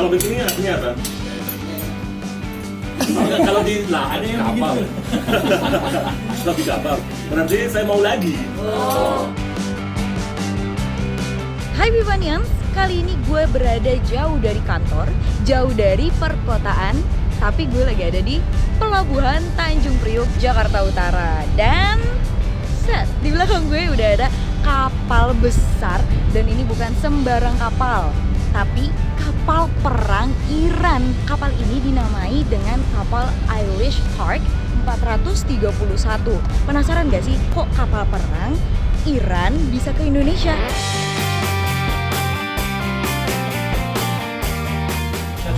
Kalau begini artinya apa? Kalau di lahan kapal. Kalau di kapal, berarti saya mau lagi. Hai Bivanians, kali ini gue berada jauh dari kantor, jauh dari perkotaan, tapi gue lagi ada di Pelabuhan Tanjung Priok, Jakarta Utara. Dan di belakang gue udah ada kapal besar, dan ini bukan sembarang kapal, tapi kapal perang Iran. Kapal ini dinamai dengan kapal Irish Heart 431. Penasaran gak sih kok kapal perang Iran bisa ke Indonesia?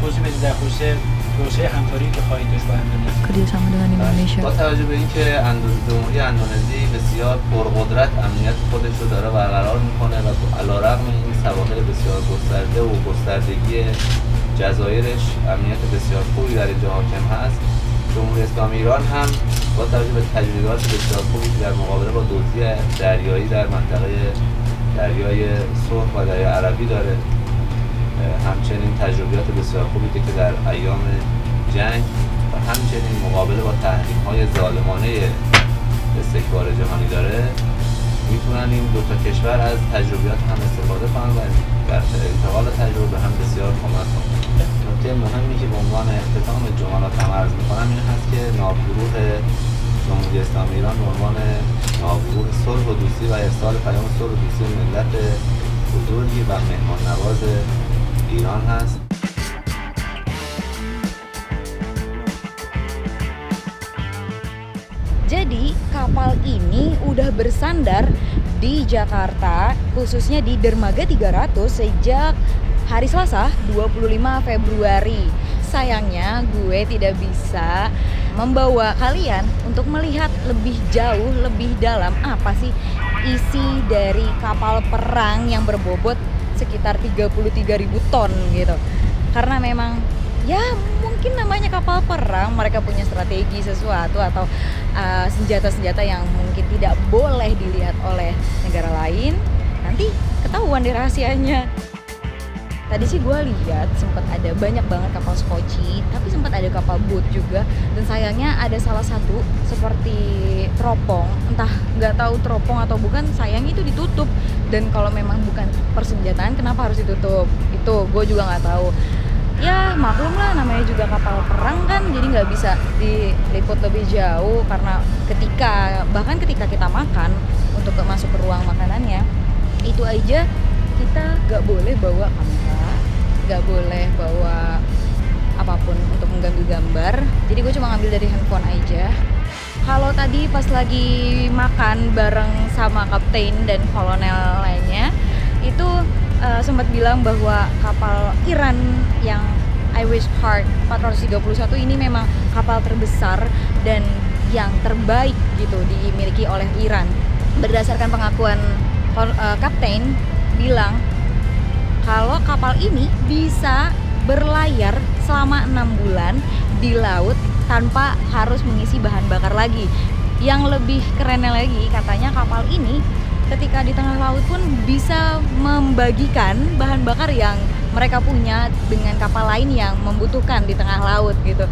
توضیح بدید در خصوص پروسه همکاری که خواهید داشت با اندونزی. Kerjasama dengan Indonesia. با توجه به اینکه جمهوری اندونزی بسیار پرقدرت امنیت خودش رو داره برقرار میکنه و علیرغم این سواحل بسیار گسترده و گستردگی جزایرش امنیت بسیار خوبی در اینجا حاکم هست، جمهوری اسلامی ایران هم با توجه به تجربیات بسیار خوبی که در مقابله با دزدی دریایی در منطقه دریای سرخ و دریای عربی داره، همچنین تجربیات بسیار خوبی که در ایام جنگ و همچنین مقابله با تحریم‌های ظالمانه استکبار جهانی داره، میتونن این دو تا کشور از تجربیات هم استفاده کنن و در انتقال تجربه هم بسیار کمک کنن. نکته مهمی که به عنوان اختتام جملات هم عرض میکنم این هست که ناوگروه جمهوری اسلامی ایران به عنوان ناوگروه صلح و دوستی و ارسال پیام صلح و دوستی ملت بزرگی و مهمان نواز ایران هست. Jadi kapal ini udah bersandar di Jakarta, khususnya di Dermaga 300 sejak hari Selasa 25 Februari. Sayangnya gue tidak bisa membawa kalian untuk melihat lebih jauh, lebih dalam apa sih isi dari kapal perang yang berbobot sekitar 33.000 ton gitu. Karena memang ya mungkin namanya kapal perang, mereka punya strategi sesuatu atau senjata-senjata yang mungkin tidak boleh dilihat oleh negara lain. Nanti ketahuan deh rahasianya. Tadi sih gue lihat sempat ada banyak banget kapal skoci, tapi sempat ada kapal boat juga. Dan sayangnya ada salah satu seperti teropong, entah nggak tahu teropong atau bukan, sayangnya itu ditutup. Dan kalau memang bukan persenjataan, kenapa harus ditutup? Itu gue juga nggak tahu. Ya maklum lah, namanya juga kapal perang kan, jadi nggak bisa diliput lebih jauh. Karena bahkan ketika kita makan untuk masuk ke ruang makanannya, itu aja kita nggak boleh bawa kamera, nggak boleh bawa apapun untuk mengambil gambar. Jadi gue cuma ngambil dari handphone aja. Kalau tadi pas lagi makan bareng sama kapten dan kolonel lainnya, itu sempat bilang bahwa kapal Iran yang Irish Heart 431 ini memang kapal terbesar dan yang terbaik gitu dimiliki oleh Iran. Berdasarkan pengakuan kapten bilang kalau kapal ini bisa berlayar selama 6 bulan di laut tanpa harus mengisi bahan bakar lagi. Yang lebih kerennya lagi, katanya kapal ini ketika di tengah laut pun bisa membagikan bahan bakar yang mereka punya dengan kapal lain yang membutuhkan di tengah laut gitu.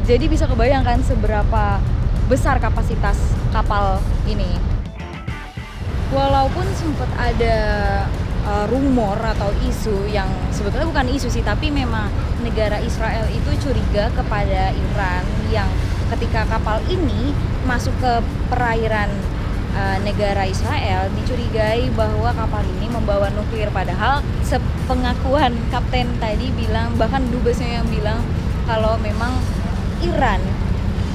Jadi bisa kebayangkan seberapa besar kapasitas kapal ini. Walaupun sempat ada rumor atau isu yang sebetulnya bukan isu sih, tapi memang negara Israel itu curiga kepada Iran yang ketika kapal ini masuk ke perairan negara Israel, dicurigai bahwa kapal ini membawa nuklir. Padahal sepengakuan kapten tadi bilang, bahkan dubesnya yang bilang kalau memang Iran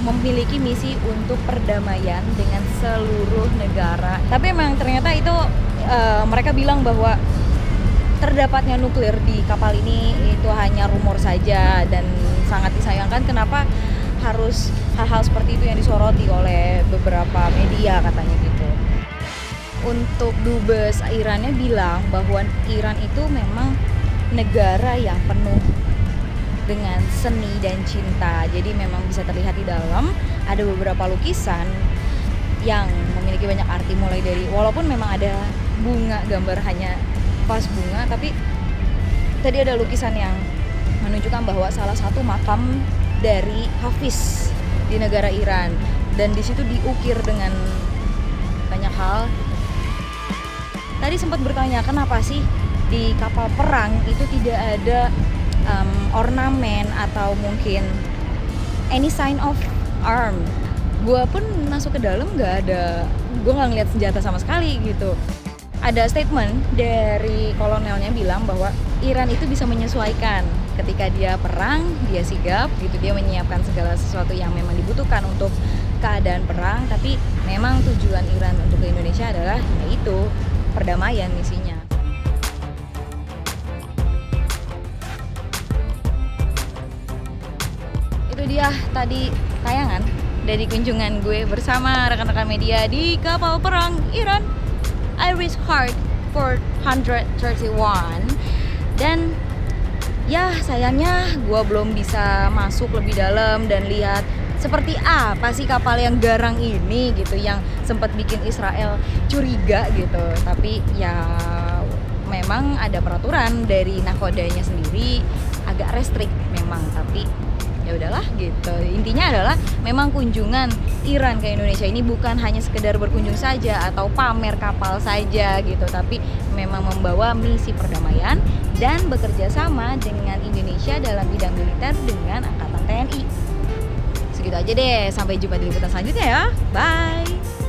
memiliki misi untuk perdamaian dengan seluruh negara. Tapi memang ternyata itu mereka bilang bahwa terdapatnya nuklir di kapal ini itu hanya rumor saja dan sangat disayangkan kenapa harus hal-hal seperti itu yang disoroti oleh beberapa media katanya gitu. Untuk dubes Irannya bilang bahwa Iran itu memang negara yang penuh dengan seni dan cinta. Jadi memang bisa terlihat di dalam ada beberapa lukisan yang memiliki banyak arti, mulai dari walaupun memang ada bunga, gambar hanya vas bunga, tapi tadi ada lukisan yang menunjukkan bahwa salah satu makam dari Hafiz di negara Iran, dan di situ diukir dengan banyak hal. Tadi sempat bertanya kenapa sih di kapal perang itu tidak ada ornamen atau mungkin any sign of arm. Gue pun masuk ke dalam gue nggak ngeliat senjata sama sekali gitu. Ada statement dari kolonelnya bilang bahwa Iran itu bisa menyesuaikan ketika dia perang, dia sigap gitu, dia menyiapkan segala sesuatu yang memang dibutuhkan untuk keadaan perang, tapi memang tujuan Iran untuk ke Indonesia adalah yaitu perdamaian misinya. Itu dia tadi tayangan dari kunjungan gue bersama rekan-rekan media di kapal perang Iran Irish Heart 431, dan ya sayangnya gue belum bisa masuk lebih dalam dan lihat seperti apa sih kapal yang garang ini gitu, yang sempat bikin Israel curiga gitu. Tapi ya memang ada peraturan dari nakodanya sendiri, agak restrik memang, tapi ya udahlah gitu. Intinya adalah memang kunjungan Iran ke Indonesia ini bukan hanya sekedar berkunjung saja atau pamer kapal saja gitu, tapi memang membawa misi perdamaian dan bekerja sama dengan Indonesia dalam bidang militer dengan Angkatan TNI. Segitu aja deh, sampai jumpa di liputan selanjutnya ya. Bye.